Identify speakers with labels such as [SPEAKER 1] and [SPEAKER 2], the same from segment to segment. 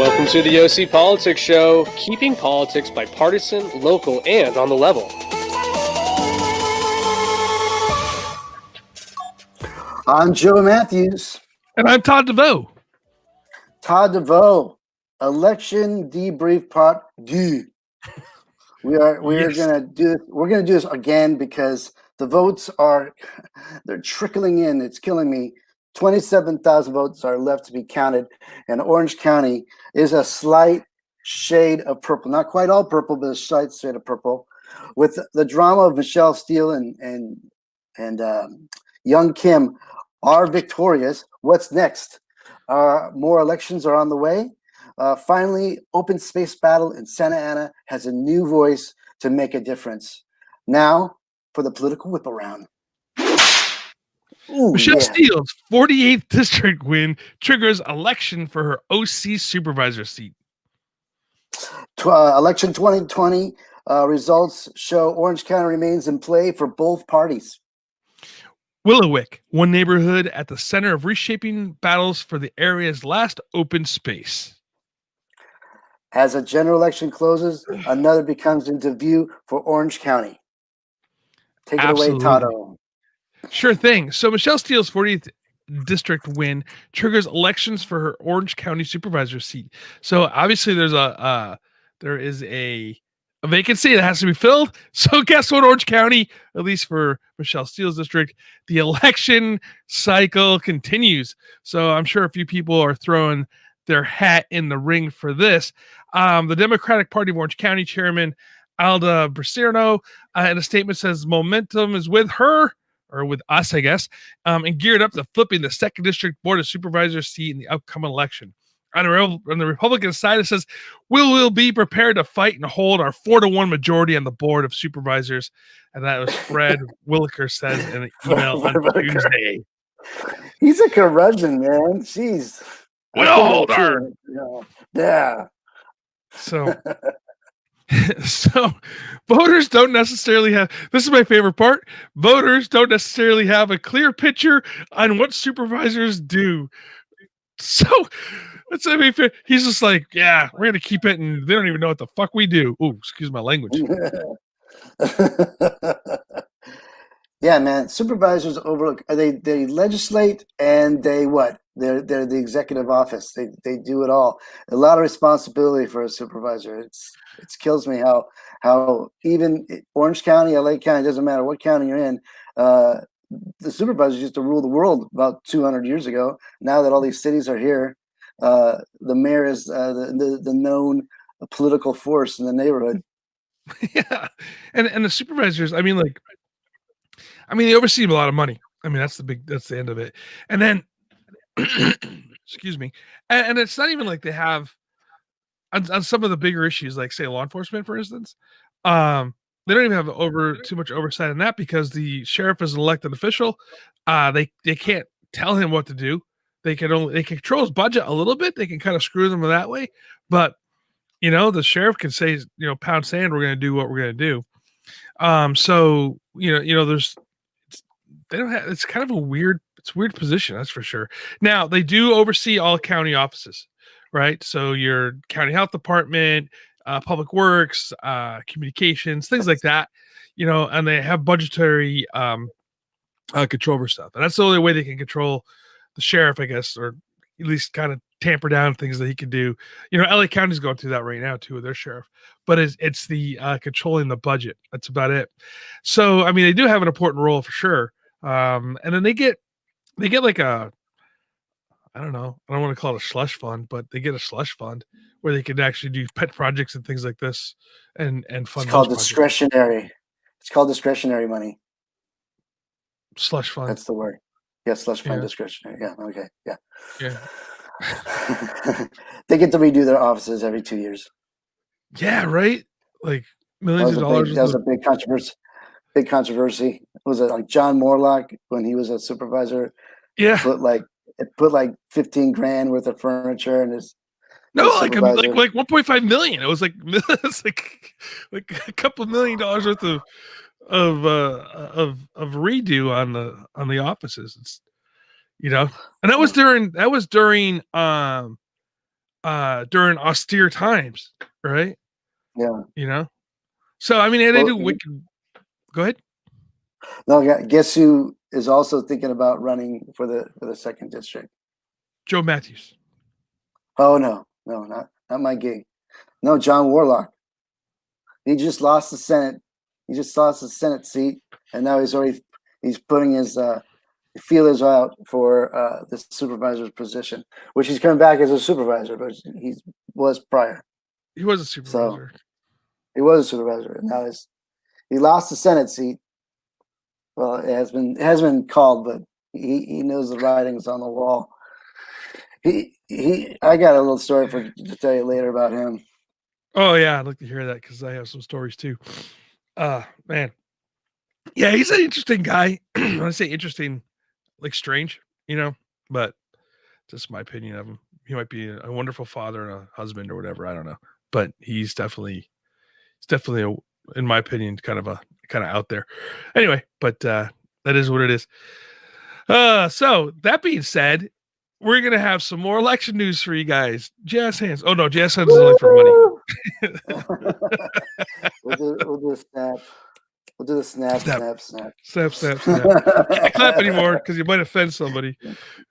[SPEAKER 1] Welcome to the OC Politics Show, keeping politics bipartisan, local, and on the level.
[SPEAKER 2] I'm Joe Matthews.
[SPEAKER 3] And I'm Todd DeVoe.
[SPEAKER 2] Todd DeVoe, election debrief part 2. We're gonna do this again because the votes they're trickling in. It's killing me. 27,000 votes are left to be counted, and Orange County is a slight shade of purple. Not quite all purple, but a slight shade of purple. With the drama of Michele Steele and Young Kim are victorious. What's next? More elections are on the way. Finally, open space battle in Santa Ana has a new voice to make a difference. Now for the political whip around.
[SPEAKER 3] Michele Steele's 48th district win triggers election for her OC supervisor seat.
[SPEAKER 2] Election 2020 results show Orange County remains in play for both parties.
[SPEAKER 3] Willowick, one neighborhood at the center of reshaping battles for the area's last open space.
[SPEAKER 2] As a general election closes, another becomes into view for Orange County. Take it away, Tado.
[SPEAKER 3] Sure thing. So Michele Steele's 40th district win triggers elections for her Orange County supervisor seat. So obviously there is a vacancy that has to be filled. So guess what, Orange County, at least for Michele Steele's district, the election cycle continues. So I'm sure a few people are throwing their hat in the ring for this. The Democratic Party of Orange County Chairman Alda Bricerno in a statement says momentum is with her, or with us, I guess, and geared up to flipping the 2nd District Board of Supervisors seat in the upcoming election. On the Republican side, it says, we'll be prepared to fight and hold our 4-1 majority on the Board of Supervisors. And that was Fred Williker says in an email on Tuesday.
[SPEAKER 2] He's a curmudgeon, man. Jeez.
[SPEAKER 3] We'll hold her.
[SPEAKER 2] Yeah.
[SPEAKER 3] So voters don't necessarily have, this is my favorite part, voters don't necessarily have a clear picture on what supervisors do. So he's just like, yeah, we're gonna keep it, and they don't even know what the fuck we do. Oh, excuse my language.
[SPEAKER 2] Yeah, man. Supervisors overlook. They legislate, and they're the executive office. They do it all. A lot of responsibility for a supervisor. It kills me how even Orange County, LA County, doesn't matter what county you're in. The supervisors used to rule the world about 200 years ago. Now that all these cities are here, the mayor is the known political force in the neighborhood.
[SPEAKER 3] Yeah, and the supervisors. I mean, they oversee a lot of money. I mean, that's the end of it. And then, excuse me, and it's not even like they have on some of the bigger issues, like say law enforcement, for instance. They don't even have too much oversight on that because the sheriff is an elected official. They can't tell him what to do. They can control his budget a little bit. They can kind of screw them that way. But the sheriff can say, pound sand, we're going to do what we're going to do. So they don't have. It's kind of a weird position, that's for sure. Now they do oversee all county offices, right? So your county health department, public works, communications, things like that, and they have budgetary control over stuff. And that's the only way they can control the sheriff, I guess, or at least kind of tamper down things that he can do. LA County's going through that right now too with their sheriff, but it's the controlling the budget. That's about it. So, I mean, they do have an important role for sure. And then they get like I don't know. I don't want to call it a slush fund, but they get a slush fund where they can actually do pet projects and things like this and fund.
[SPEAKER 2] It's called discretionary. It's called discretionary money.
[SPEAKER 3] Slush fund.
[SPEAKER 2] That's the word. Yeah, slush fund, discretionary. Yeah, okay, yeah.
[SPEAKER 3] Yeah.
[SPEAKER 2] They get to redo their offices every 2 years.
[SPEAKER 3] Yeah, right? Like millions of dollars.
[SPEAKER 2] That was a big controversy. Was it like John Morlock when he was a supervisor?
[SPEAKER 3] Yeah.
[SPEAKER 2] Put like 15 grand worth of furniture in his
[SPEAKER 3] like 1.5 million. It was like a couple $1 million worth of redo on the offices. It's and that was during during austere times, right?
[SPEAKER 2] Yeah.
[SPEAKER 3] You know. So I mean, they
[SPEAKER 2] Well,
[SPEAKER 3] do wicked. Go ahead.
[SPEAKER 2] no, guess who is also thinking about running for the second district?
[SPEAKER 3] Joe Matthews.
[SPEAKER 2] Oh no, not my gig. No, John Warlock. He just lost the Senate. He just lost the Senate seat, and now he's putting his feelers out for the supervisor's position, which he's coming back as a supervisor, but he was prior.
[SPEAKER 3] He was a
[SPEAKER 2] So
[SPEAKER 3] supervisor.
[SPEAKER 2] he was a supervisor, and now he lost the Senate seat. Well, it has been called, but he knows the writings on the wall. I got a little story to tell you later about him.
[SPEAKER 3] Oh yeah, I'd like to hear that because I have some stories too. Man, yeah, he's an interesting guy. When I say interesting, like strange, but just my opinion of him. He might be a wonderful father and a husband or whatever. I don't know, but he's definitely in my opinion, kind of out there. Anyway, but that is what it is. So that being said, we're gonna have some more election news for you guys. Jazz hands. Oh no, jazz hands is only for money.
[SPEAKER 2] We'll do a snap. We'll do the snap.
[SPEAKER 3] Can't clap anymore because you might offend somebody.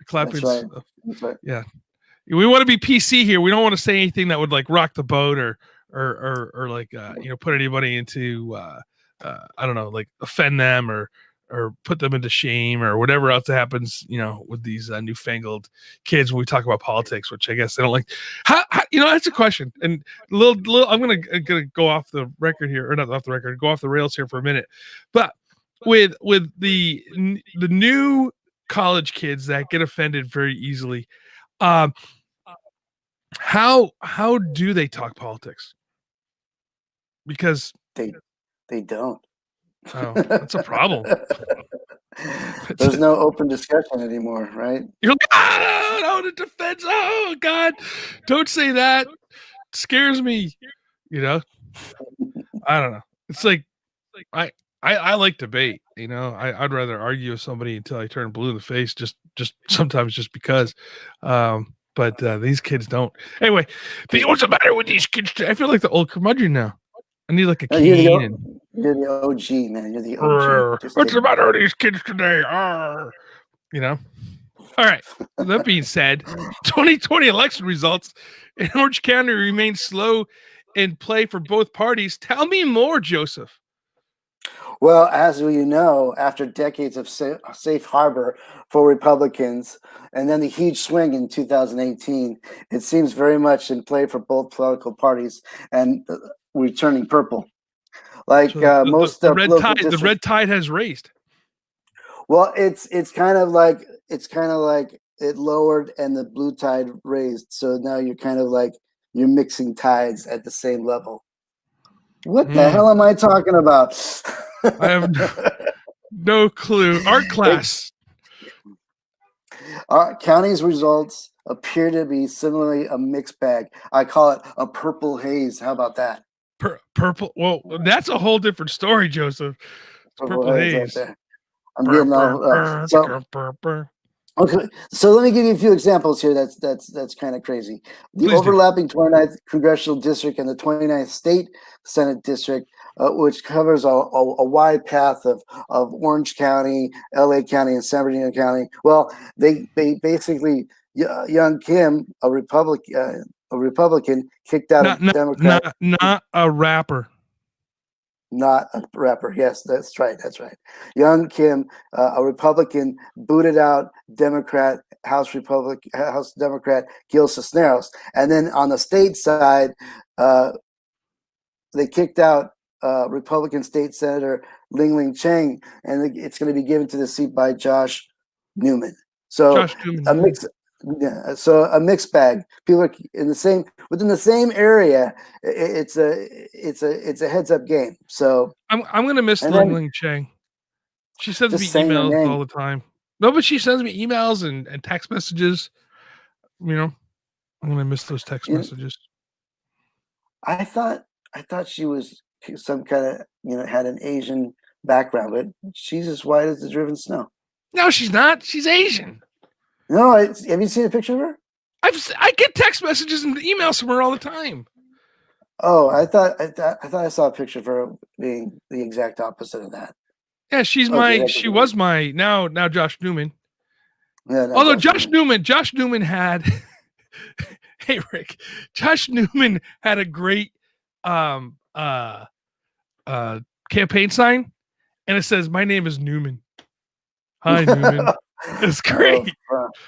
[SPEAKER 3] Clapping.
[SPEAKER 2] That's right.
[SPEAKER 3] Yeah, we want to be PC here. We don't want to say anything that would like rock the boat or like put anybody into I don't know, like offend them or put them into shame or whatever else that happens, with these newfangled kids when we talk about politics, which I guess they don't like. How that's a question. And little I'm gonna go off the record here, or not off the record, go off the rails here for a minute. But with the new college kids that get offended very easily, how do they talk politics? Because
[SPEAKER 2] they don't.
[SPEAKER 3] Oh, that's a problem.
[SPEAKER 2] There's no open discussion anymore, right?
[SPEAKER 3] You're like, no, the defense. Oh God, don't say that. It scares me. I don't know. It's like I like debate. I'd rather argue with somebody until I turn blue in the face. Just sometimes just because. But these kids don't. Anyway, what's the matter with these kids? I feel like the old curmudgeon now. I need like a cane.
[SPEAKER 2] You're the OG, man. You're the OG.
[SPEAKER 3] What's the matter with these kids today? All right. That being said, 2020 election results in Orange County remain slow in play for both parties. Tell me more, Joseph.
[SPEAKER 2] Well, as you know, after decades of safe harbor for Republicans, and then the huge swing in 2018, it seems very much in play for both political parties and returning purple. Like most
[SPEAKER 3] the red tide has raised.
[SPEAKER 2] Well, it's kind of like it lowered and the blue tide raised. So now you're kind of like you're mixing tides at the same level. What the hell am I talking about?
[SPEAKER 3] I have no clue. Art class.
[SPEAKER 2] Our county's results appear to be similarly a mixed bag. I call it a purple haze. How about that?
[SPEAKER 3] Purple. Well, that's a whole different story, Joseph. Purple haze.
[SPEAKER 2] Right there. I'm getting all. Okay, so let me give you a few examples here. That's kind of crazy. The
[SPEAKER 3] Please
[SPEAKER 2] overlapping 29th congressional district and the 29th state Senate district, which covers a wide path of Orange County, LA County, and San Bernardino County. Well, they basically young Kim, a Republican, kicked out a Democrat.
[SPEAKER 3] Not a rapper.
[SPEAKER 2] Not a rapper. Yes, that's right. Young Kim, a Republican, booted out House Democrat Gil Cisneros. And then on the state side, they kicked out Republican State Senator Ling Cheng, and it's going to be given to the seat by Josh Newman. So a mix. Yeah, so a mixed bag. People are within the same area. It's a heads up game. So
[SPEAKER 3] I'm gonna miss Ling Cheng. She sends me emails all the time. No, but she sends me emails and text messages. I'm gonna miss those text messages.
[SPEAKER 2] I thought she was some kind of had an Asian background, but she's as white as the driven snow.
[SPEAKER 3] No, she's not. She's Asian.
[SPEAKER 2] No, have you seen a picture of her?
[SPEAKER 3] I get text messages and emails from her all the time.
[SPEAKER 2] Oh, I thought I saw a picture of her being the exact opposite of that.
[SPEAKER 3] Yeah, she was my now Josh Newman.
[SPEAKER 2] Yeah, no,
[SPEAKER 3] Although Josh Newman had hey Rick, Josh Newman had a great campaign sign, and it says, "My name is Newman. Hi Newman." It's great.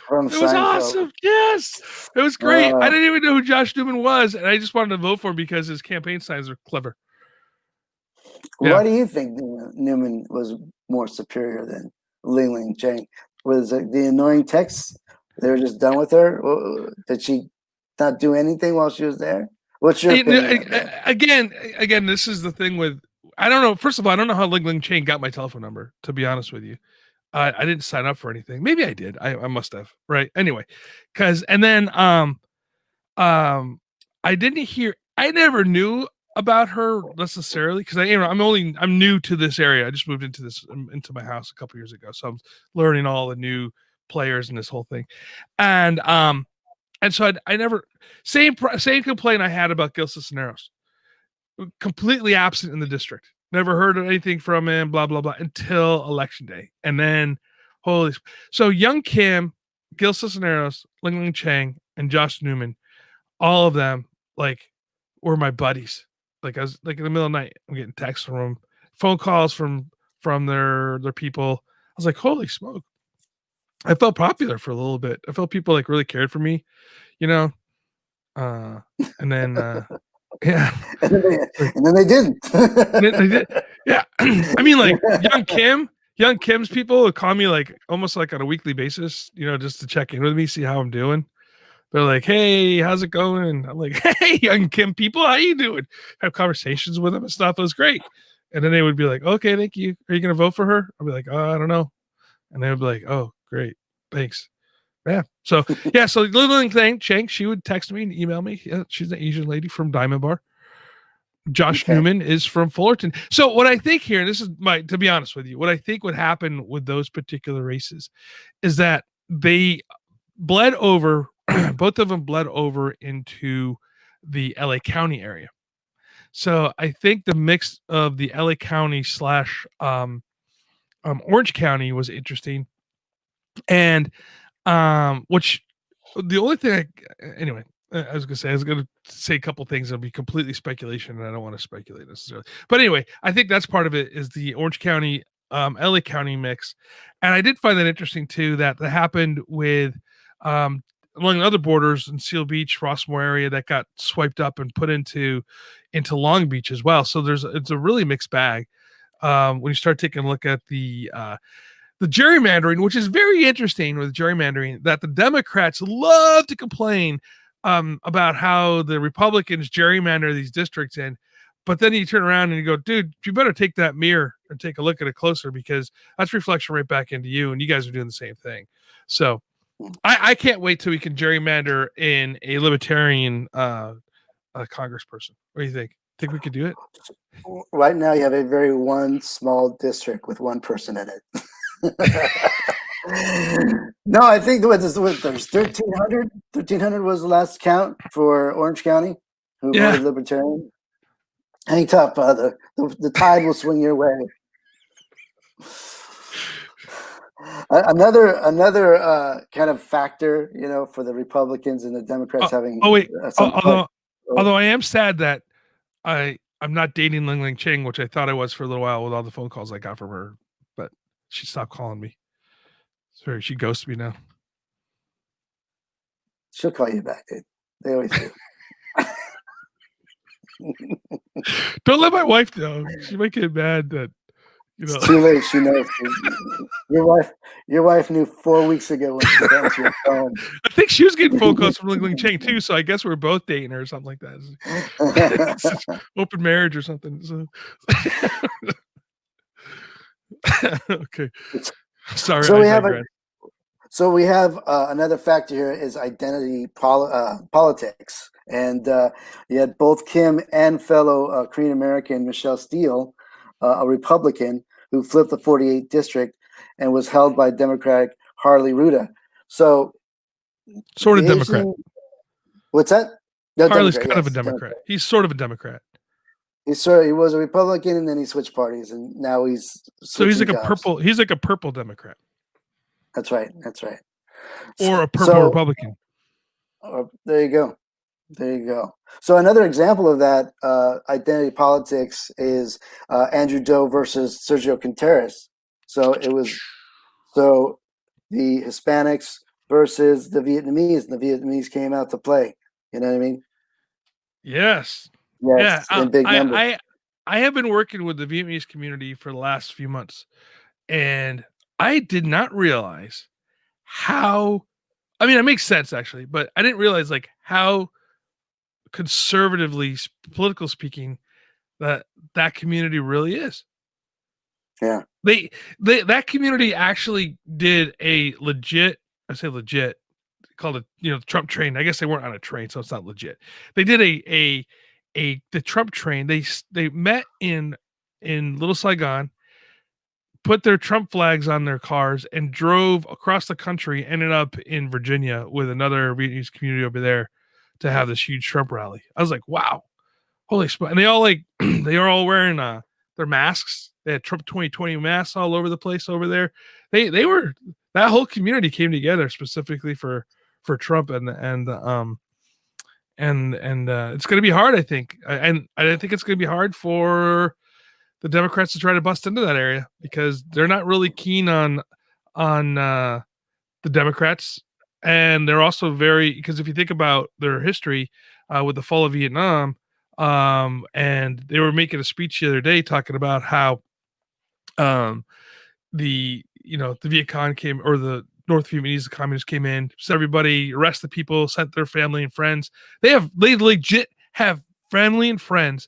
[SPEAKER 2] From
[SPEAKER 3] It was awesome. Yes, it was great. I didn't even know who Josh Newman was, and I just wanted to vote for him because his campaign signs are clever.
[SPEAKER 2] Why do you think Newman was more superior than Ling Cheng? Was it the annoying texts? They were just done with her? Did she not do anything while she was there? What's your opinion?
[SPEAKER 3] Again, this is the thing with, I don't know. First of all, I don't know how Ling Cheng got my telephone number, to be honest with you. I didn't sign up for anything. Maybe I did. I must have. Right. Anyway, I didn't hear. I never knew about her necessarily because I'm new to this area. I just moved into my house a couple years ago, so I'm learning all the new players and this whole thing, and so I never same complaint I had about Gil Cisneros, completely absent in the district. Never heard of anything from him, blah, blah, blah, until election day. And then, so Young Kim, Gil Cisneros, Ling Cheng, and Josh Newman, all of them, like, were my buddies. Like, I was, like, in the middle of the night, I'm getting texts from them, phone calls from their people. I was like, holy smoke. I felt popular for a little bit. I felt people, like, really cared for me, you know? And then, yeah.
[SPEAKER 2] And then they didn't.
[SPEAKER 3] They did. Yeah. I mean, like Young Kim's people would call me like almost like on a weekly basis, just to check in with me, see how I'm doing. They're like, "Hey, how's it going?" I'm like, "Hey, Young Kim people, how you doing?" Have conversations with them and stuff. It was great. And then they would be like, "Okay, thank you. Are you gonna vote for her?" I'll be like, "Oh, I don't know." And they would be like, "Oh, great. Thanks." Yeah. So little thing, Cheng, she would text me and email me. Yeah, she's an Asian lady from Diamond Bar. Josh Newman is from Fullerton. So what I think here, and this is to be honest with you, what I think would happen with those particular races is that they bled over, both of them bled over into the LA County area. So I think the mix of the LA County / Orange County was interesting. And which the only thing anyway, I was going to say a couple things. It'll be completely speculation, and I don't want to speculate necessarily. But anyway, I think that's part of it is the Orange County, LA County mix. And I did find that interesting too, that happened with, among other borders in Seal Beach, Rossmore area that got swiped up and put into Long Beach as well. So it's a really mixed bag. When you start taking a look at the gerrymandering, which is very interesting with gerrymandering, that the Democrats love to complain about how the Republicans gerrymander these districts in. But then you turn around and you go, dude, you better take that mirror and take a look at it closer, because that's reflection right back into you, and you guys are doing the same thing. So I can't wait till we can gerrymander in a libertarian congressperson. What do you think? Think we could do it?
[SPEAKER 2] Right now, you have a very one small district with one person in it. No, I think there's 1,300. 1,300 was the last count for Orange County who voted Libertarian. Hang tough, the tide will swing your way. Another kind of factor, for the Republicans and the Democrats having.
[SPEAKER 3] Although I am sad that I'm not dating Ling Cheng, which I thought I was for a little while with all the phone calls I got from her, but she stopped calling me. Sorry, she ghosted me now.
[SPEAKER 2] She'll call you back, dude. They always do.
[SPEAKER 3] Don't let my wife know. She might get mad that
[SPEAKER 2] It's too late. She knows. Your wife knew 4 weeks ago when she answered your phone.
[SPEAKER 3] I think she was getting phone calls from Ling Cheng too, so I guess we're both dating her or something like that. Open marriage or something. So. Okay. Sorry.
[SPEAKER 2] So we have another factor here is identity politics. And you had both Kim and fellow Korean American Michele Steele, a Republican, who flipped the 48th district and was held by Democratic Harley Ruda. So
[SPEAKER 3] Sort of
[SPEAKER 2] the
[SPEAKER 3] Democrat.
[SPEAKER 2] What's that? No,
[SPEAKER 3] Harley's
[SPEAKER 2] Democrat.
[SPEAKER 3] kind of a
[SPEAKER 2] Yes,
[SPEAKER 3] Democrat. He's sort of a Democrat.
[SPEAKER 2] He was a Republican, and then he switched parties, and now he's
[SPEAKER 3] So he's like
[SPEAKER 2] switching
[SPEAKER 3] a
[SPEAKER 2] jobs.
[SPEAKER 3] purple. He's like a purple Democrat
[SPEAKER 2] That's right. That's right.
[SPEAKER 3] or a purple Republican.
[SPEAKER 2] There you go. There you go. So another example of that identity politics is Andrew Doe versus Sergio Contreras. So it was the Hispanics versus the Vietnamese, and the Vietnamese came out to play. You know what I mean?
[SPEAKER 3] Yes.
[SPEAKER 2] Yes,
[SPEAKER 3] Yeah.
[SPEAKER 2] in big numbers.
[SPEAKER 3] I have been working with the Vietnamese community for the last few months, and I did not realize how. I mean, it makes sense actually, but I didn't realize like how conservatively political speaking that community really is.
[SPEAKER 2] Yeah.
[SPEAKER 3] They that community actually did a legit, I say legit, called a Trump train. I guess they weren't on a train, so it's not legit. They did the Trump train. They met in Little Saigon, put their Trump flags on their cars, and drove across the country. Ended up in Virginia with another Vietnamese community over there to have this huge Trump rally. I was like, wow, holy smokes! And they all they are all wearing their masks. They had Trump 2020 masks all over the place over there. They were, that whole community came together specifically for Trump, and it's going to be hard, I think. And I think it's going to be hard for the Democrats to try to bust into that area because they're not really keen on the Democrats, and they're also because if you think about their history with the fall of Vietnam, and they were making a speech the other day talking about how the Viet Cong came, or the North Vietnamese, the communists came in, so everybody arrested people, sent their family and friends. They legit have family and friends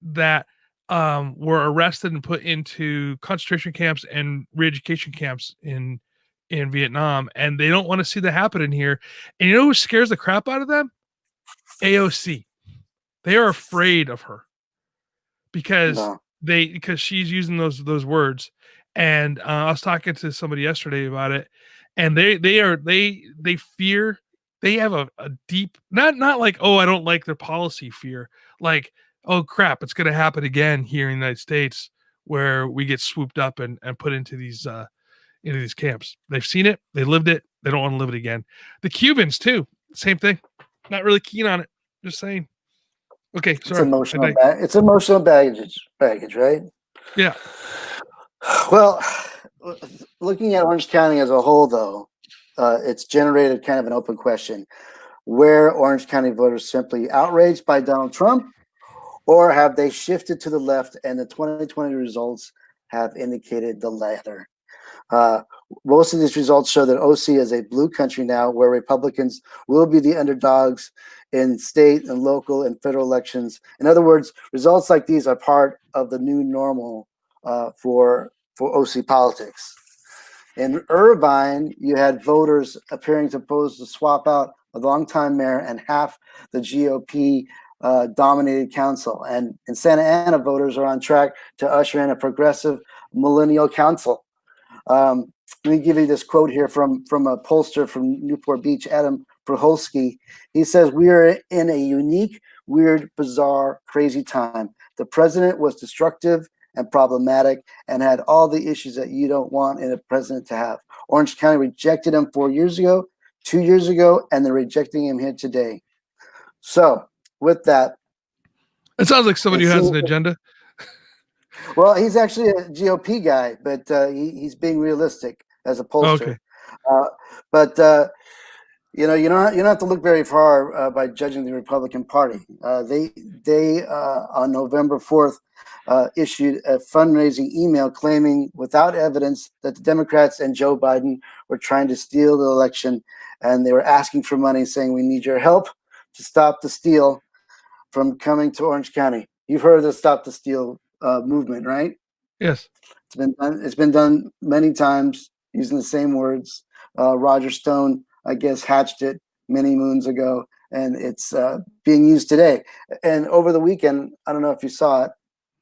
[SPEAKER 3] that were arrested and put into concentration camps and re-education camps in Vietnam, and they don't want to see that happen in here. And you know who scares the crap out of them? AOC. They are afraid of her because she's using those words. And I was talking to somebody yesterday about it, and they fear. They have a deep, not like, oh, I don't like their policy fear, like, oh crap, it's going to happen again here in the United States where we get swooped up and put into these camps. They've seen it, they lived it, they don't want to live it again. The Cubans too, same thing. Not really keen on it. Just saying. Okay, sorry.
[SPEAKER 2] It's emotional baggage, right?
[SPEAKER 3] Yeah.
[SPEAKER 2] Well, looking at Orange County as a whole, though, it's generated kind of an open question: where Orange County voters simply outraged by Donald Trump, or have they shifted to the left? And the 2020 results have indicated the latter. Most of these results show that OC is a blue country now, where Republicans will be the underdogs in state and local and federal elections. In other words, results like these are part of the new normal for OC politics. In Irvine, you had voters appearing to oppose to swap out a longtime mayor and half the GOP dominated council. And in Santa Ana, voters are on track to usher in a progressive millennial council. Let me give you this quote here from a pollster from Newport Beach, Adam Proholsky. He says, "We are in a unique, weird, bizarre, crazy time. The president was destructive and problematic and had all the issues that you don't want in a president to have. Orange County rejected him 4 years ago, 2 years ago, and they're rejecting him here today." So with that,
[SPEAKER 3] it sounds like somebody who has an agenda.
[SPEAKER 2] Well, he's actually a GOP guy, but he's being realistic as a pollster. Okay. But you don't have to look very far by judging the Republican Party. They on November 4th issued a fundraising email claiming without evidence that the Democrats and Joe Biden were trying to steal the election, and they were asking for money, saying, "We need your help to stop the steal from coming to Orange County." You've heard of the Stop the Steal movement, right?
[SPEAKER 3] Yes.
[SPEAKER 2] It's been done many times using the same words. Roger Stone, I guess, hatched it many moons ago, and it's being used today. And over the weekend, I don't know if you saw it,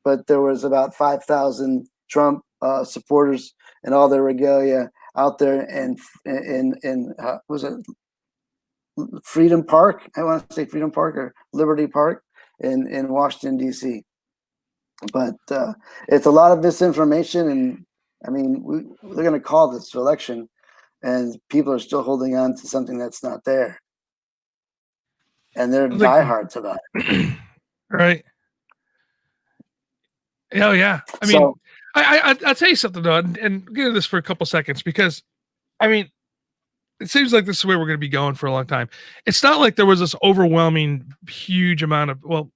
[SPEAKER 2] but there was about 5,000 Trump supporters and all their regalia out there, and was it Freedom Park. I want to say Freedom Park or Liberty Park in Washington, D.C. But it's a lot of misinformation, and I mean, they're going to call this election, and people are still holding on to something that's not there, and they're diehards about it.
[SPEAKER 3] Right. Oh yeah. I mean,
[SPEAKER 2] So,
[SPEAKER 3] I'll tell you something though, and get into this for a couple seconds because, I mean, it seems like this is where we're going to be going for a long time. It's not like there was this overwhelming, huge amount of, well,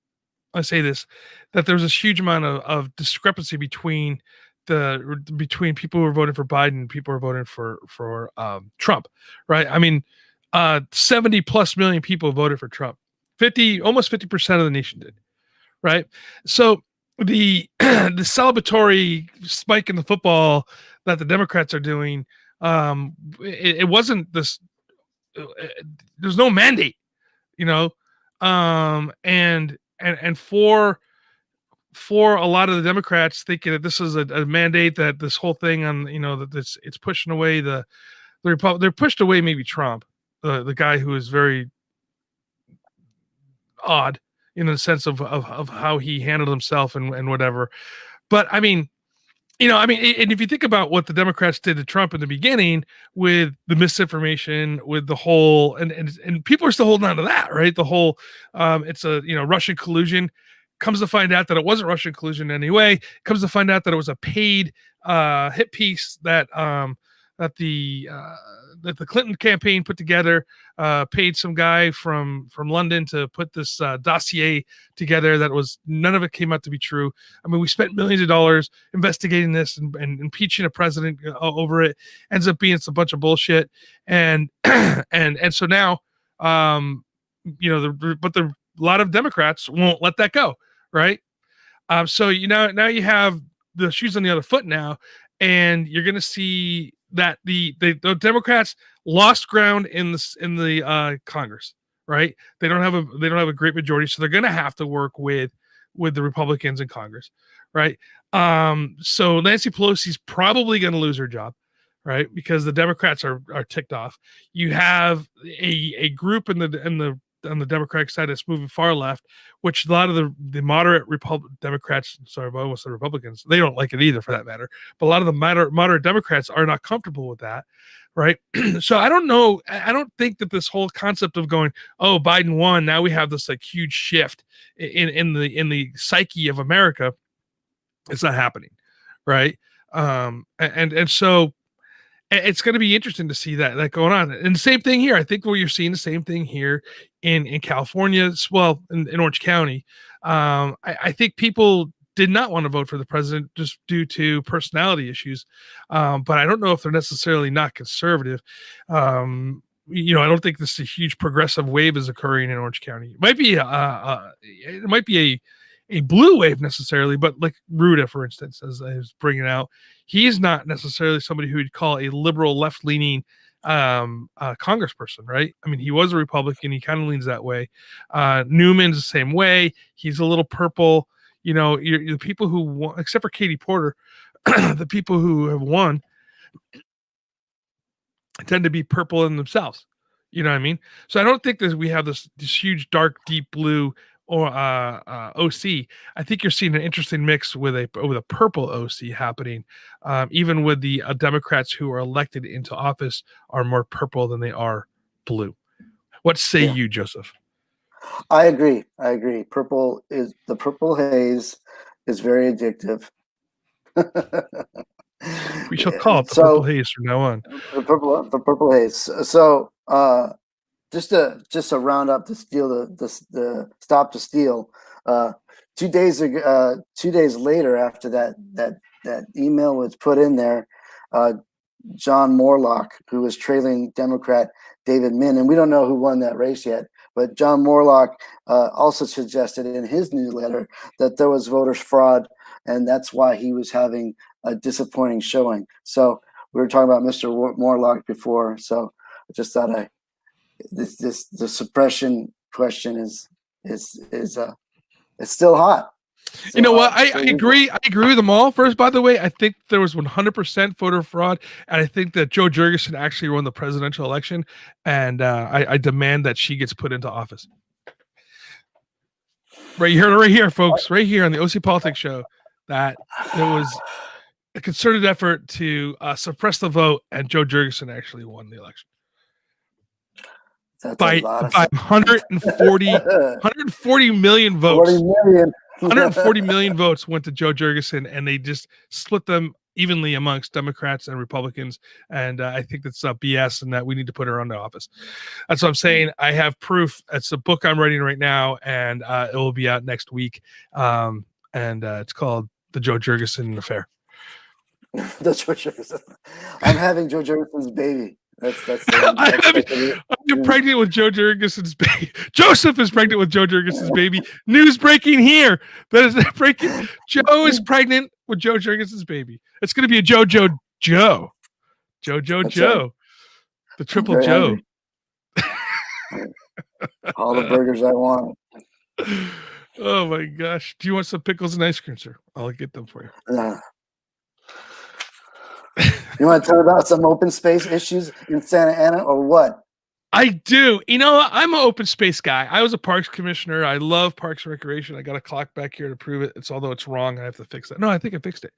[SPEAKER 3] I say this, that there's this huge amount of discrepancy between people who are voting for Biden and people who are voting for Trump, right? I mean, 70 plus million people voted for Trump. Almost 50% of the nation did, right? So the the celebratory spike in the football that the Democrats are doing, it wasn't this. There's no mandate, you know, and for a lot of the Democrats thinking that this is a mandate, that this whole thing on, that it's pushing away they're pushed away maybe Trump, the guy who is very odd in the sense of how he handled himself and whatever. But I mean, and if you think about what the Democrats did to Trump in the beginning with the misinformation, with the whole, and people are still holding on to that, right? The whole, it's a, Russian collusion. Comes to find out that it wasn't Russian collusion anyway. Comes to find out that it was a paid hit piece that the Clinton campaign put together, paid some guy from London to put this dossier together. That was, none of it came out to be true. I mean, we spent millions of dollars investigating this and impeaching a president over it. Ends up being a bunch of bullshit. And and so now, a lot of Democrats won't let that go, right? So now you have the shoes on the other foot now, and you're going to see that the Democrats lost ground in the Congress, right? They don't have a great majority, so they're going to have to work with the Republicans in Congress, right? So Nancy Pelosi's probably going to lose her job, right? Because the Democrats are ticked off. You have a group on the Democratic side that's moving far left, which a lot of the moderate Democrats, sorry, I almost said Republicans, they don't like it either for that matter. But a lot of the moderate Democrats are not comfortable with that, right? So I don't know. I don't think that this whole concept of going, oh, Biden won, now we have this like huge shift in the psyche of America. It's not happening, right? And so it's going to be interesting to see that going on. And the same thing here. I think you're seeing the same thing here in California as well, in Orange County. I think people did not want to vote for the president just due to personality issues. But I don't know if they're necessarily not conservative. I don't think this is a huge progressive wave is occurring in Orange County. It might be a blue wave necessarily, but like Ruda, for instance, as I was bringing out, he's not necessarily somebody who would call a liberal left-leaning congressperson, right? I mean, he was a Republican. He kind of leans that way. Newman's the same way. He's a little purple. You're the people who won, except for Katie Porter, the people who have won tend to be purple in themselves. You know what I mean? So I don't think that we have this huge, dark, deep blue or OC. I think you're seeing an interesting mix with a purple OC happening. Even with the Democrats who are elected into office are more purple than they are blue. What say you, Joseph?
[SPEAKER 2] I agree. The purple haze is very addictive.
[SPEAKER 3] We shall call it the purple haze from now on.
[SPEAKER 2] The purple haze. So just to round up the stop to steal. 2 days ago, 2 days later, after that email was put in there, John Morlock, who was trailing Democrat David Min, and we don't know who won that race yet, but John Morlock also suggested in his newsletter that there was voter fraud, and that's why he was having a disappointing showing. So we were talking about Mr. Morlock before, so I just thought the suppression question is it's still hot.
[SPEAKER 3] You know what? I
[SPEAKER 2] So
[SPEAKER 3] agree. I agree with them all. First, by the way, I think there was 100% voter fraud, and I think that Joe Jurgensen actually won the presidential election, and I demand that she gets put into office. Right here, folks. Right here on the OC Politics Show, that there was a concerted effort to suppress the vote, and Joe Jurgensen actually won the election.
[SPEAKER 2] That's
[SPEAKER 3] by
[SPEAKER 2] a lot of
[SPEAKER 3] 140 million votes.
[SPEAKER 2] 40 million.
[SPEAKER 3] 140 million votes went to Joe Jurgensen, and they just split them evenly amongst Democrats and Republicans. And I think that's BS, and that we need to put her into office. That's what I'm saying. I have proof. It's a book I'm writing right now, and it will be out next week. And it's called The Joe Jurgensen Affair.
[SPEAKER 2] The Joe Jurgensen. I'm having Joe Jurgensen's baby. That's
[SPEAKER 3] I'm pregnant with Joe Jurgensen's baby. Joseph is pregnant with Joe Jurgensen's baby. News breaking here. That is breaking. Joe is pregnant with Joe Jurgensen's baby. It's going to be a Joe. Joe. The triple Joe.
[SPEAKER 2] All the burgers I want.
[SPEAKER 3] Oh my gosh. Do you want some pickles and ice cream, sir? I'll get them for you.
[SPEAKER 2] You want to talk about some open space issues in Santa Ana or what?
[SPEAKER 3] I do. You know, I'm an open space guy. I was a parks commissioner. I love parks and recreation. I got a clock back here to prove it. Although it's wrong, I have to fix that. No, I think I fixed it.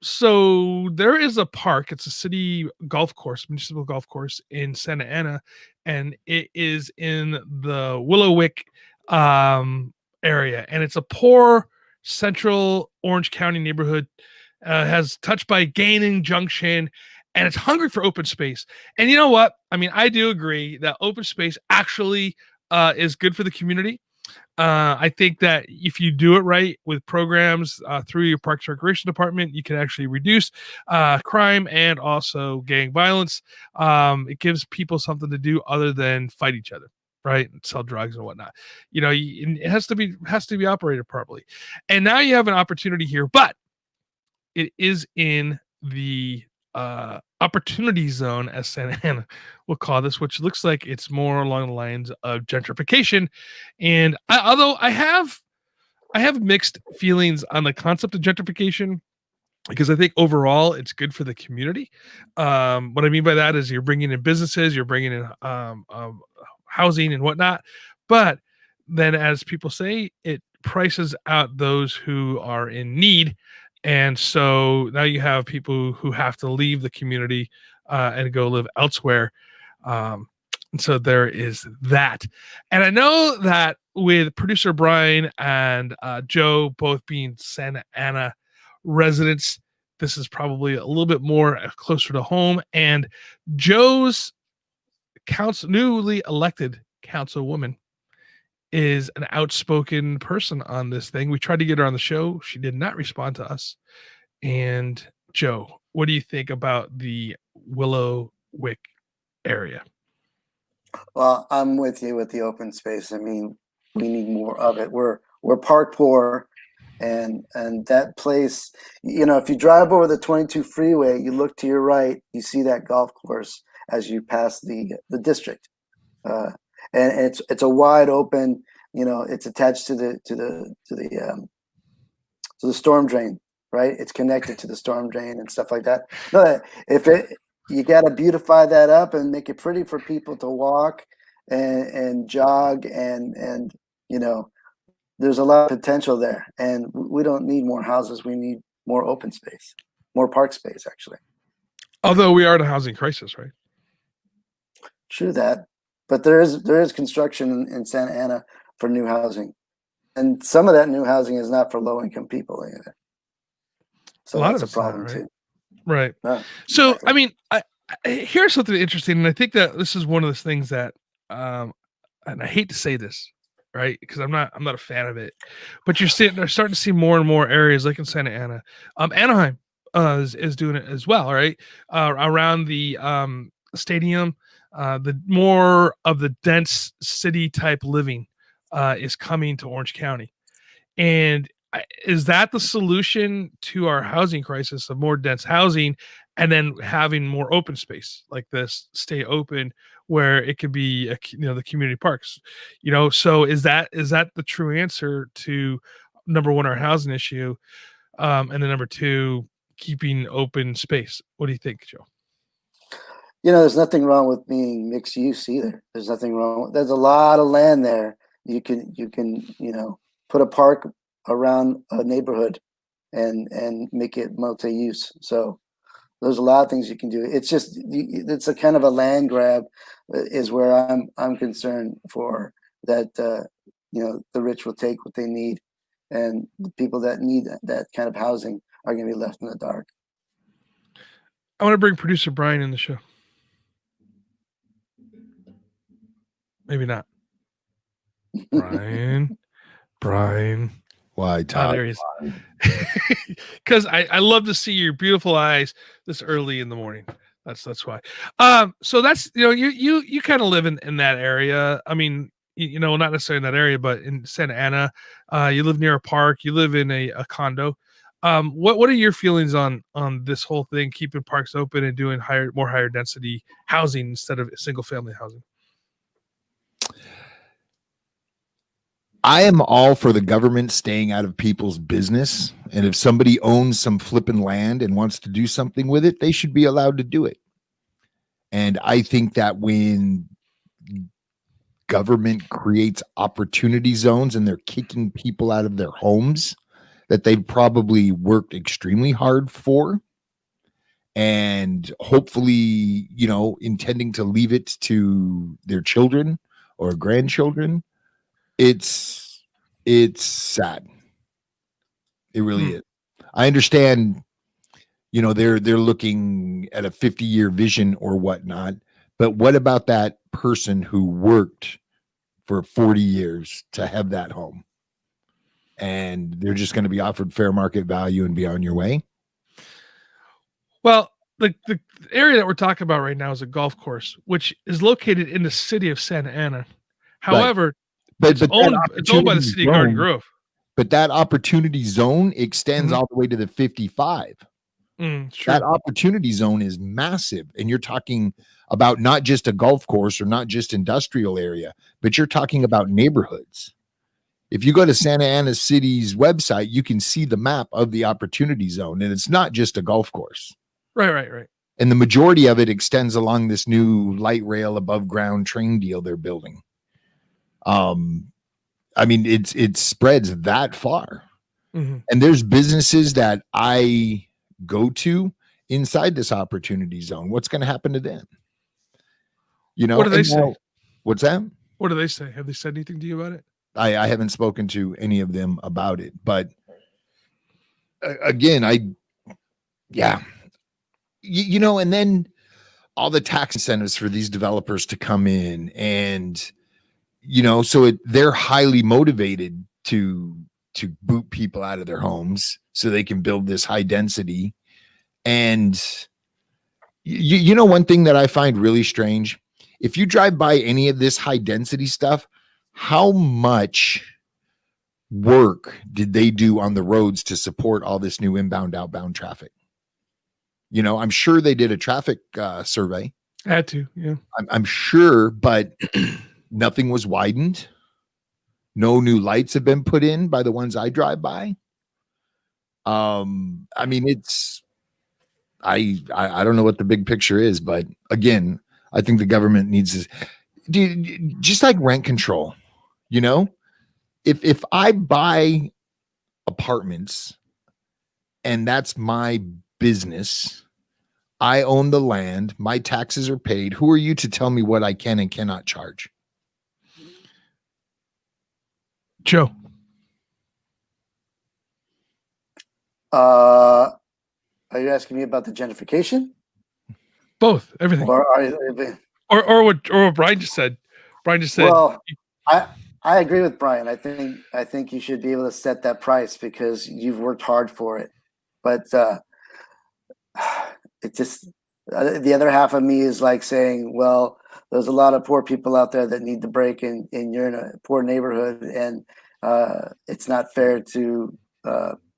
[SPEAKER 3] So there is a park. It's a city golf course, municipal golf course in Santa Ana, and it is in the Willowick area, and it's a poor central Orange County neighborhood, has touched by Gaining Junction, and it's hungry for open space. And you know what? I mean, I do agree that open space actually is good for the community. I think that if you do it right with programs through your Parks and Recreation Department, you can actually reduce crime and also gang violence. It gives people something to do other than fight each other, right? And sell drugs and whatnot. You know, it has to be operated properly. And now you have an opportunity here, but it is in the opportunity zone, as Santa Ana will call this, which looks like it's more along the lines of gentrification. And although I have mixed feelings on the concept of gentrification, because I think overall it's good for the community. What I mean by that is you're bringing in businesses, you're bringing in housing and whatnot, but then, as people say, it prices out those who are in need. And so now you have people who have to leave the community and go live elsewhere. And so there is that. And I know that with producer Brian and Joe both being Santa Ana residents, this is probably a little bit more closer to home. And Joe's newly elected councilwoman is an outspoken person on this thing. We tried to get her on the show. She did not respond to us. And Joe, what do you think about the Willowick area?
[SPEAKER 2] Well, I'm with you with the open space. I mean, we need more of it. We're park poor, and that place, you know, if you drive over the 22 freeway, you look to your right, you see that golf course as you pass the district. And it's a wide open, you know, it's attached to the storm drain, right? It's connected to the storm drain and stuff like that. No, you got to beautify that up and make it pretty for people to walk and jog and you know, there's a lot of potential there, and we don't need more houses. We need more open space, more park space, actually.
[SPEAKER 3] Although we are in a housing crisis, right?
[SPEAKER 2] True that. But there is construction in Santa Ana for new housing, and some of that new housing is not for low income people either. So that's a problem
[SPEAKER 3] right?
[SPEAKER 2] too.
[SPEAKER 3] Right.
[SPEAKER 2] So
[SPEAKER 3] exactly. I mean, here's something interesting, and I think that this is one of those things that, and I hate to say this, right? Because I'm not a fan of it, but you're starting to see more and more areas like in Santa Ana, Anaheim is doing it as well, right? Around the stadium. The more of the dense city type living is coming to Orange County. And is that the solution to our housing crisis of more dense housing and then having more open space like this stay open where it could be the community parks, so is that the true answer to number one, our housing issue, and then number two, keeping open space? What do you think, Joe?
[SPEAKER 2] There's nothing wrong with being mixed use either. There's nothing wrong. There's a lot of land there. You can put a park around a neighborhood and make it multi-use. So there's a lot of things you can do. It's just it's a kind of a land grab, is where I'm concerned for that. The rich will take what they need, and the people that need that kind of housing are going to be left in the dark.
[SPEAKER 3] I want to bring producer Brian in the show. Maybe not. Brian.
[SPEAKER 4] Why, Todd?
[SPEAKER 3] There he is. Because I love to see your beautiful eyes this early in the morning. That's why. So that's you kind of live in that area. I mean, not necessarily in that area, but in Santa Ana. You live near a park. You live in a condo. What are your feelings on this whole thing, keeping parks open and doing more higher density housing instead of single family housing?
[SPEAKER 4] I am all for the government staying out of people's business. And if somebody owns some flipping land and wants to do something with it, they should be allowed to do it. And I think that when government creates opportunity zones and they're kicking people out of their homes that they've probably worked extremely hard for, and hopefully, intending to leave it to their children or grandchildren, it's sad. It really is. I understand, they're looking at a 50-year vision or whatnot, but what about that person who worked for 40 years to have that home, and they're just going to be offered fair market value and be on your way?
[SPEAKER 3] Well, the area that we're talking about right now is a golf course, which is located in the city of Santa Ana. However,
[SPEAKER 4] But
[SPEAKER 3] it's owned by the city of Garden Grove.
[SPEAKER 4] But that opportunity zone extends all the way to the 55. That opportunity zone is massive. And you're talking about not just a golf course or not just industrial area, but you're talking about neighborhoods. If you go to Santa Ana City's website, you can see the map of the opportunity zone, and it's not just a golf course.
[SPEAKER 3] Right.
[SPEAKER 4] And the majority of it extends along this new light rail above ground train deal they're building. I mean, it spreads that far. And there's businesses that I go to inside this opportunity zone. What's going to happen to them?
[SPEAKER 3] What do they say?
[SPEAKER 4] What's that?
[SPEAKER 3] What do they say? Have they said anything to you about it?
[SPEAKER 4] I haven't spoken to any of them about it, but again, and then all the tax incentives for these developers to come in, and so they're highly motivated to boot people out of their homes so they can build this high density. And one thing that I find really strange, if you drive by any of this high density stuff, how much work did they do on the roads to support all this new inbound, outbound traffic? I'm sure they did a traffic survey.
[SPEAKER 3] Had to, yeah.
[SPEAKER 4] I'm sure, but nothing was widened. No new lights have been put in by the ones I drive by. I mean, I don't know what the big picture is, but again, I think the government needs to, just like rent control. If I buy apartments and that's my business, I own the land, my taxes are paid. Who are you to tell me what I can and cannot charge?
[SPEAKER 3] Joe.
[SPEAKER 2] Are you asking me about the gentrification?
[SPEAKER 3] Both, everything. Or what Brian just said.
[SPEAKER 2] Well, I agree with Brian. I think you should be able to set that price because you've worked hard for it. But it just the other half of me is like saying, well, there's a lot of poor people out there that need the break, and you're in a poor neighborhood, and it's not fair to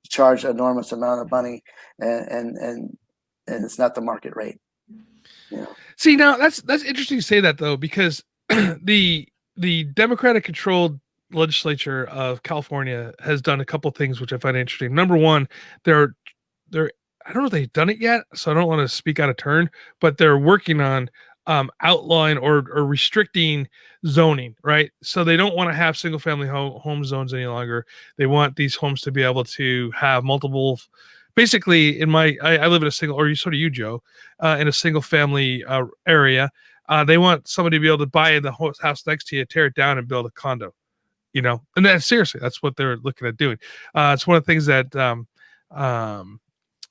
[SPEAKER 2] charge an enormous amount of money and and it's not the market rate. Yeah.
[SPEAKER 3] See, now that's interesting to say that though, because the Democratic controlled legislature of California has done a couple things which I find interesting. Number one, they're I don't know if they've done it yet, so I don't want to speak out of turn, but they're working on outline or restricting zoning, right? So they don't want to have single family home zones any longer. They want these homes to be able to have multiple. Basically, I live in a single, or so do you, Joe, in a single family area. They want somebody to be able to buy the house next to you, tear it down, and build a condo. And then seriously, that's what they're looking at doing. It's one of the things that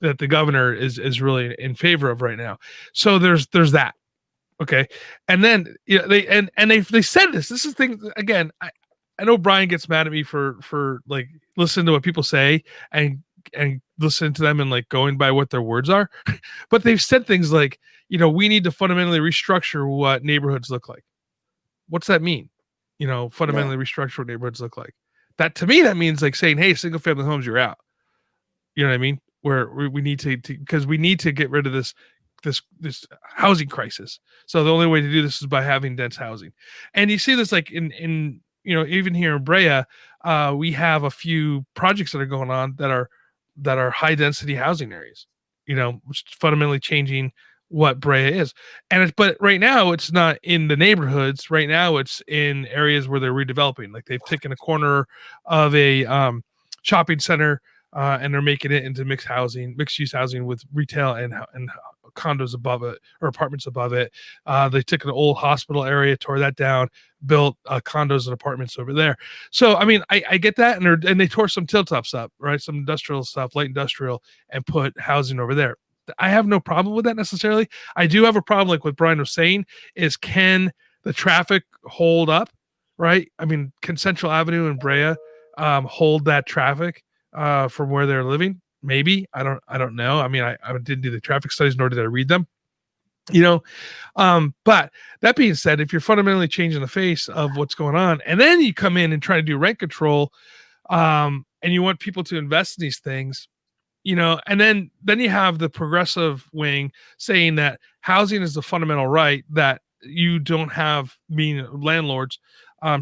[SPEAKER 3] that the governor is really in favor of right now. So there's that. Okay. And then they said this is thing again. I know Brian gets mad at me for like listening to what people say and listening to them and like going by what their words are. But they've said things like, we need to fundamentally restructure what neighborhoods look like. What's that mean? Fundamentally restructure what neighborhoods look like. That to me, that means like saying, hey, single family homes, you're out. You know what I mean? Where we need to because we need to get rid of this housing crisis. So the only way to do this is by having dense housing. And you see this like in even here in Brea, we have a few projects that are going on that are high density housing areas, which is fundamentally changing what Brea is. But right now it's not in the neighborhoods. Right now it's in areas where they're redeveloping. Like they've taken a corner of a shopping center and they're making it into mixed use housing with retail and condos above it or apartments above it. They took an old hospital area, tore that down, built condos and apartments over there. So I mean, I get that, and they tore some tilt-ups up, right? Some industrial stuff, light industrial, and put housing over there. I have no problem with that necessarily. I do have a problem, like what Brian was saying, is can the traffic hold up, right? I mean, can Central Avenue in Brea hold that traffic from where they're living? Maybe. I don't know. I mean, I didn't do the traffic studies, nor did I read them. But that being said, if you're fundamentally changing the face of what's going on, and then you come in and try to do rent control, and you want people to invest in these things, and then you have the progressive wing saying that housing is the fundamental right that you don't have, being landlords,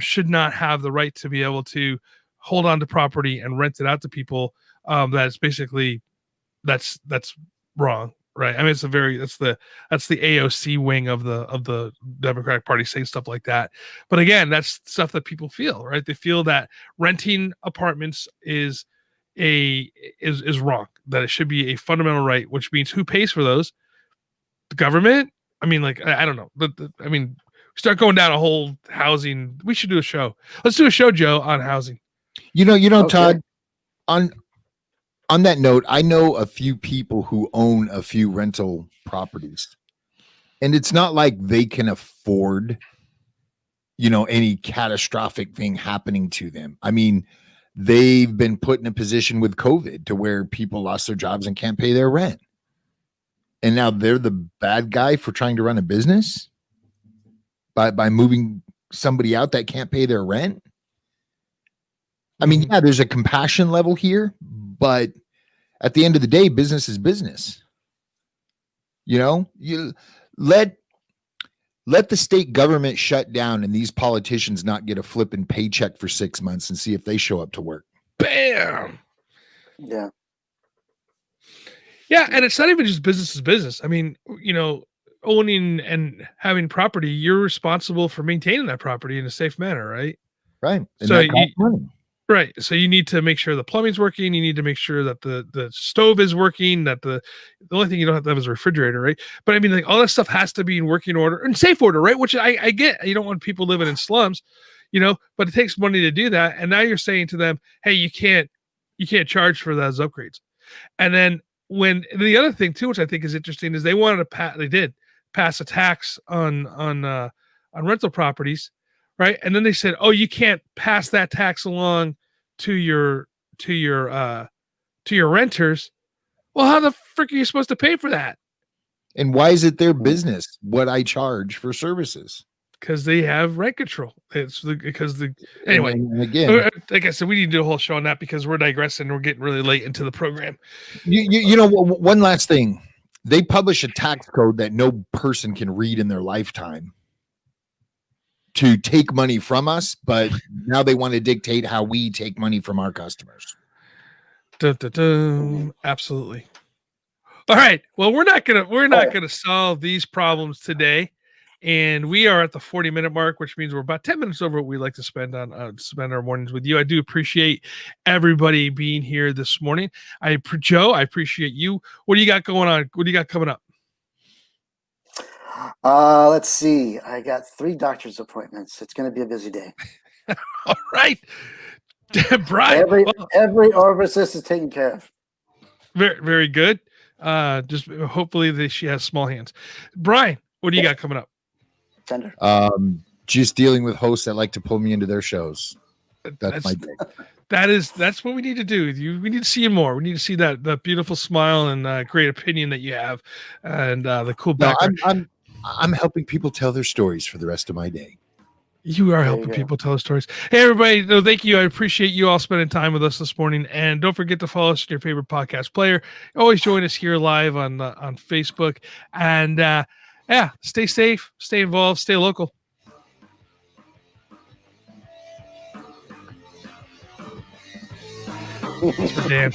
[SPEAKER 3] should not have the right to be able to hold on to property and rent it out to people. That's basically that's wrong, right? I mean, that's the AOC wing of the Democratic Party saying stuff like that. But again, that's stuff that people feel, right? They feel that renting apartments is wrong, that it should be a fundamental right, which means who pays for those? The government? I mean, like, I don't know. I mean, start going down a whole housing. We should do a show. Let's do a show, Joe, on housing.
[SPEAKER 4] Okay. Todd, on that note, I know a few people who own a few rental properties, and it's not like they can afford, any catastrophic thing happening to them. I mean, they've been put in a position with COVID to where people lost their jobs and can't pay their rent. And now they're the bad guy for trying to run a business by moving somebody out that can't pay their rent. I mean, yeah, there's a compassion level here, but at the end of the day, business is business. You let the state government shut down and these politicians not get a flipping paycheck for 6 months and see if they show up to work.
[SPEAKER 3] Bam.
[SPEAKER 2] Yeah.
[SPEAKER 3] Yeah. And it's not even just business is business. I mean, owning and having property, you're responsible for maintaining that property in a safe manner, right?
[SPEAKER 4] Right. And
[SPEAKER 3] so right. So you need to make sure the plumbing's working. You need to make sure that the stove is working, that the only thing you don't have to have is a refrigerator, right? But I mean, like, all that stuff has to be in working order and safe order, right? Which I get. You don't want people living in slums, but it takes money to do that. And now you're saying to them, hey, you can't charge for those upgrades. And then when the other thing too, which I think is interesting, is they did pass a tax on rental properties. Right. And then they said, oh, you can't pass that tax along to your renters. Well, how the frick are you supposed to pay for that?
[SPEAKER 4] And why is it their business what I charge for services?
[SPEAKER 3] Because they have rent control. Anyway.
[SPEAKER 4] And again,
[SPEAKER 3] like I said, we need to do a whole show on that because we're digressing. We're getting really late into the program.
[SPEAKER 4] One last thing. they publish a tax code that no person can read in their lifetime to take money from us, but now they want to dictate how we take money from our customers.
[SPEAKER 3] Dun, dun, dun. Absolutely. All right. Well, we're not gonna solve these problems today, and we are at the 40-minute mark, which means we're about 10 minutes over what we like to spend on spend our mornings with you. I do appreciate everybody being here this morning. Joe, I appreciate you. What do you got going on? What do you got coming up?
[SPEAKER 2] Let's see. I got 3 doctor's appointments. It's going to be a busy day.
[SPEAKER 3] All right. Brian.
[SPEAKER 2] Every orifice is taken care of.
[SPEAKER 3] Very, very good. Just hopefully she has small hands. Brian, what do you got coming up?
[SPEAKER 2] Tender.
[SPEAKER 4] Just dealing with hosts that like to pull me into their shows. That's my day.
[SPEAKER 3] That's what we need to do. We need to see you more. We need to see that beautiful smile and great opinion that you have, and the cool background.
[SPEAKER 4] I'm helping people tell their stories for the rest of my day.
[SPEAKER 3] You are helping people tell their stories. Hey, everybody. No, thank you. I appreciate you all spending time with us this morning. And don't forget to follow us in your favorite podcast player. Always join us here live on Facebook. And stay safe, stay involved, stay local. Thanks for Dan.